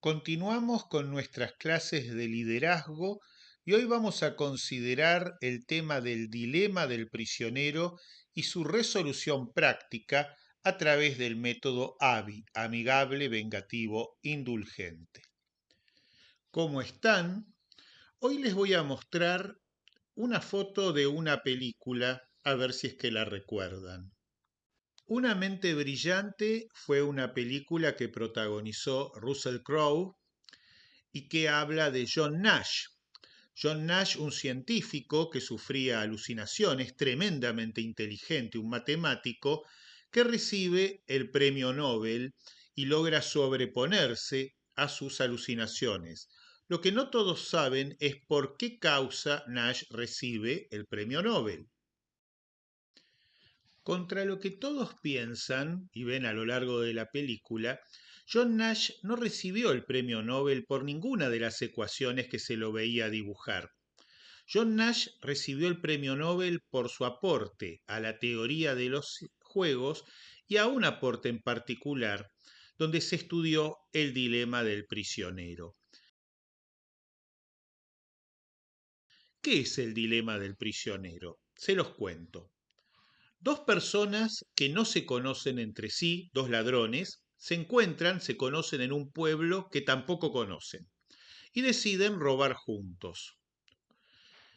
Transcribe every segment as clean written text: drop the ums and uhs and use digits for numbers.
Continuamos con nuestras clases de liderazgo y hoy vamos a considerar el tema del dilema del prisionero y su resolución práctica a través del método AVI, amigable, vengativo, indulgente. ¿Cómo están? Hoy les voy a mostrar una foto de una película, a ver si es que la recuerdan. Una mente brillante fue una película que protagonizó Russell Crowe y que habla de John Nash. John Nash, un científico que sufría alucinaciones, tremendamente inteligente, un matemático, que recibe el premio Nobel y logra sobreponerse a sus alucinaciones. Lo que no todos saben es por qué causa Nash recibe el premio Nobel. Contra lo que todos piensan y ven a lo largo de la película, John Nash no recibió el premio Nobel por ninguna de las ecuaciones que se lo veía dibujar. John Nash recibió el premio Nobel por su aporte a la teoría de los juegos y a un aporte en particular, donde se estudió el dilema del prisionero. ¿Qué es el dilema del prisionero? Se los cuento. Dos personas que no se conocen entre sí, dos ladrones, se encuentran, se conocen en un pueblo que tampoco conocen y deciden robar juntos.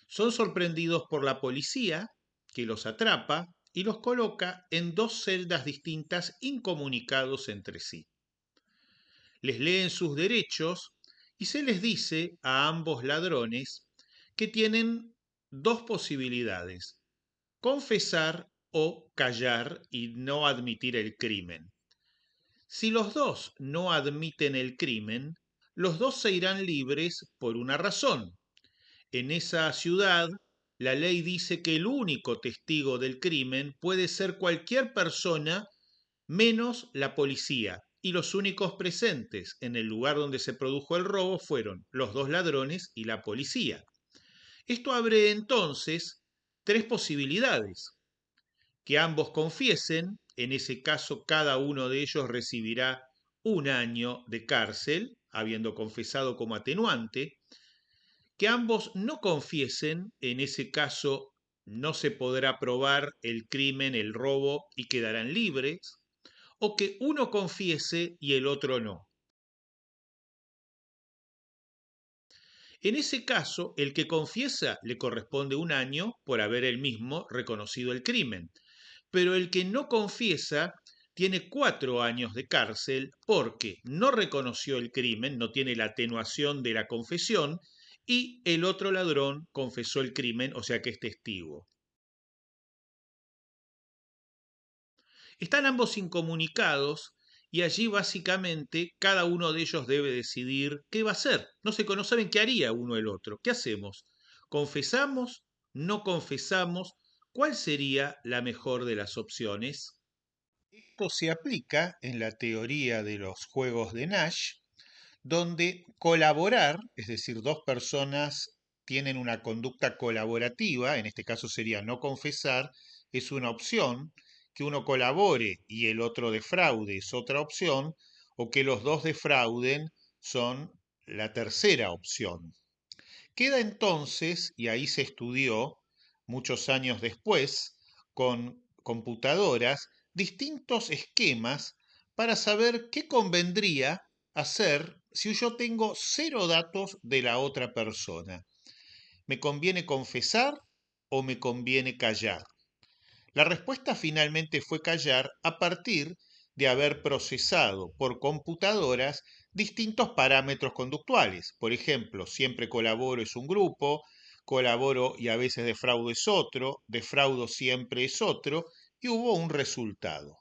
Son sorprendidos por la policía, que los atrapa y los coloca en dos celdas distintas incomunicados entre sí. Les leen sus derechos y se les dice a ambos ladrones que tienen dos posibilidades: confesar o callar y no admitir el crimen. Si los dos no admiten el crimen, los dos se irán libres por una razón. En esa ciudad, la ley dice que el único testigo del crimen puede ser cualquier persona menos la policía, y los únicos presentes en el lugar donde se produjo el robo fueron los dos ladrones y la policía. Esto abre entonces tres posibilidades: que ambos confiesen, en ese caso cada uno de ellos recibirá 1 año de cárcel, habiendo confesado como atenuante; que ambos no confiesen, en ese caso no se podrá probar el crimen, el robo, y quedarán libres; o que uno confiese y el otro no. En ese caso, el que confiesa le corresponde 1 año por haber él mismo reconocido el crimen, pero el que no confiesa tiene 4 años de cárcel porque no reconoció el crimen, no tiene la atenuación de la confesión, y el otro ladrón confesó el crimen, o sea que es testigo. Están ambos incomunicados y allí básicamente cada uno de ellos debe decidir qué va a hacer. No saben qué haría uno el otro. ¿Qué hacemos? ¿Confesamos? ¿No confesamos? ¿Cuál sería la mejor de las opciones? Esto se aplica en la teoría de los juegos de Nash, donde colaborar, es decir, dos personas tienen una conducta colaborativa, en este caso sería no confesar, es una opción; que uno colabore y el otro defraude es otra opción; o que los dos defrauden son la tercera opción. Queda entonces, y ahí se estudió muchos años después, con computadoras, distintos esquemas para saber qué convendría hacer si yo tengo cero datos de la otra persona. ¿Me conviene confesar o me conviene callar? La respuesta finalmente fue callar, a partir de haber procesado por computadoras distintos parámetros conductuales. Por ejemplo, siempre colaboro es un grupo, colaboro y a veces defraudo es otro, defraudo siempre es otro, y hubo un resultado.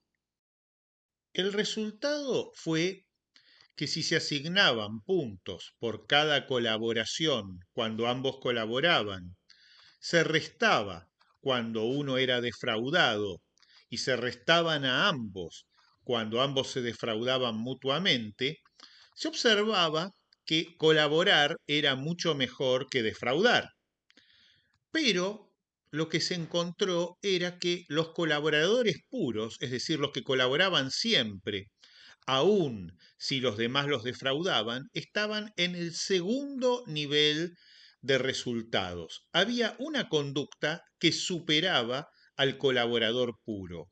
El resultado fue que si se asignaban puntos por cada colaboración cuando ambos colaboraban, se restaba cuando uno era defraudado y se restaban a ambos cuando ambos se defraudaban mutuamente, se observaba que colaborar era mucho mejor que defraudar. Pero lo que se encontró era que los colaboradores puros, es decir, los que colaboraban siempre, Aún si los demás los defraudaban, estaban en el segundo nivel de resultados. Había una conducta que superaba al colaborador puro.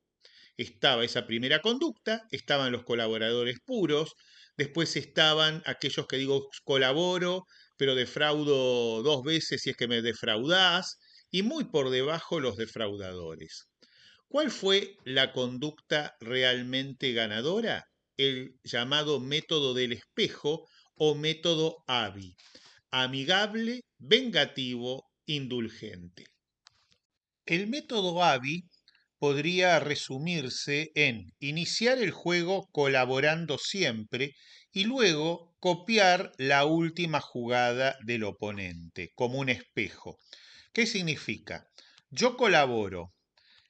Estaba esa primera conducta, estaban los colaboradores puros, después estaban aquellos que digo colaboro, pero defraudo dos veces si es que me defraudás, y muy por debajo los defraudadores. ¿Cuál fue la conducta realmente ganadora? El llamado método del espejo o método ABI, amigable, vengativo, indulgente. El método ABI podría resumirse en iniciar el juego colaborando siempre y luego copiar la última jugada del oponente, como un espejo. ¿Qué significa? Yo colaboro.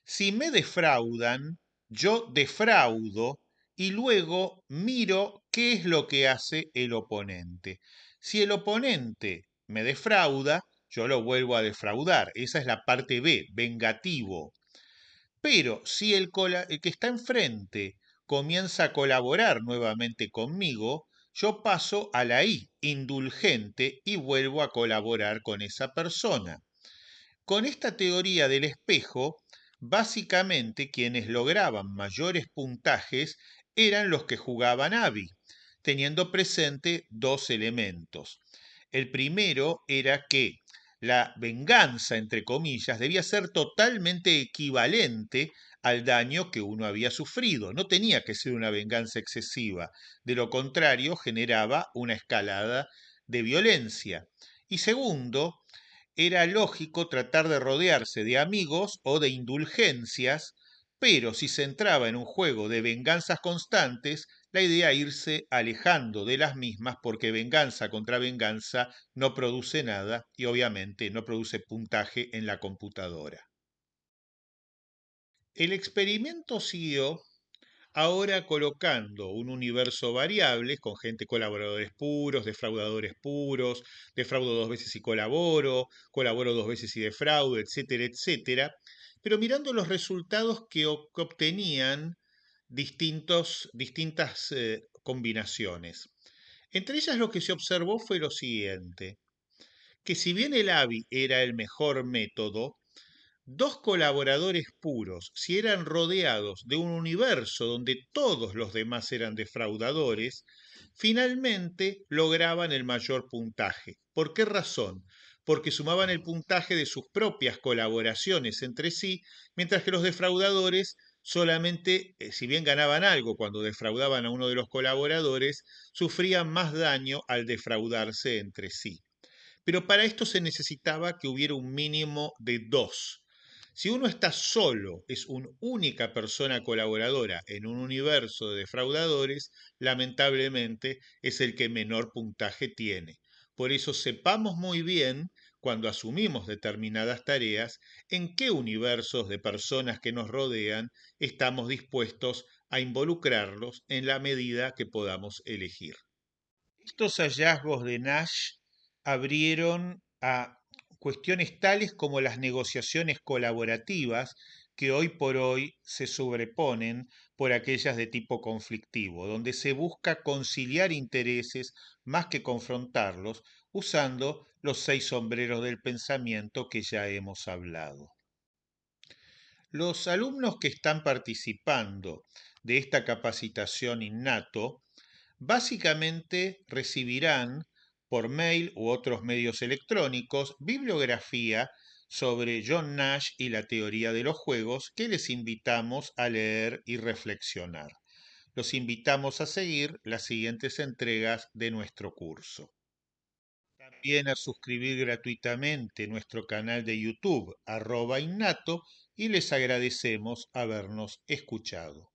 Si me defraudan, yo defraudo y luego miro qué es lo que hace el oponente. Si el oponente me defrauda, yo lo vuelvo a defraudar. Esa es la parte B, vengativo. Pero si el que está enfrente comienza a colaborar nuevamente conmigo, yo paso a la I, indulgente, y vuelvo a colaborar con esa persona. Con esta teoría del espejo, básicamente quienes lograban mayores puntajes eran los que jugaban Abi, teniendo presente dos elementos. El primero era que la venganza, entre comillas, debía ser totalmente equivalente al daño que uno había sufrido. No tenía que ser una venganza excesiva. De lo contrario, generaba una escalada de violencia. Y segundo, era lógico tratar de rodearse de amigos o de indulgencias, pero si se entraba en un juego de venganzas constantes, la idea era irse alejando de las mismas porque venganza contra venganza no produce nada y obviamente no produce puntaje en la computadora. El experimento siguió ahora colocando un universo variable con gente colaboradores puros, defraudo dos veces y colaboro, colaboro dos veces y defraudo, etcétera, etcétera, pero mirando los resultados que obtenían distintas combinaciones. Entre ellas lo que se observó fue lo siguiente, que si bien el ABI era el mejor método, dos colaboradores puros, si eran rodeados de un universo donde todos los demás eran defraudadores, finalmente lograban el mayor puntaje. ¿Por qué razón? Porque sumaban el puntaje de sus propias colaboraciones entre sí, mientras que los defraudadores solamente, si bien ganaban algo cuando defraudaban a uno de los colaboradores, sufrían más daño al defraudarse entre sí. Pero para esto se necesitaba que hubiera un mínimo de dos. Si uno está solo, es una única persona colaboradora en un universo de defraudadores, lamentablemente es el que menor puntaje tiene. Por eso sepamos muy bien, cuando asumimos determinadas tareas, en qué universos de personas que nos rodean estamos dispuestos a involucrarlos en la medida que podamos elegir. Estos hallazgos de Nash abrieron a cuestiones tales como las negociaciones colaborativas que hoy por hoy se sobreponen por aquellas de tipo conflictivo, donde se busca conciliar intereses más que confrontarlos, usando los 6 sombreros del pensamiento que ya hemos hablado. Los alumnos que están participando de esta capacitación innato básicamente recibirán por mail u otros medios electrónicos bibliografía sobre John Nash y la teoría de los juegos que les invitamos a leer y reflexionar. Los invitamos a seguir las siguientes entregas de nuestro curso. También a suscribir gratuitamente nuestro canal de YouTube, @innato, y les agradecemos habernos escuchado.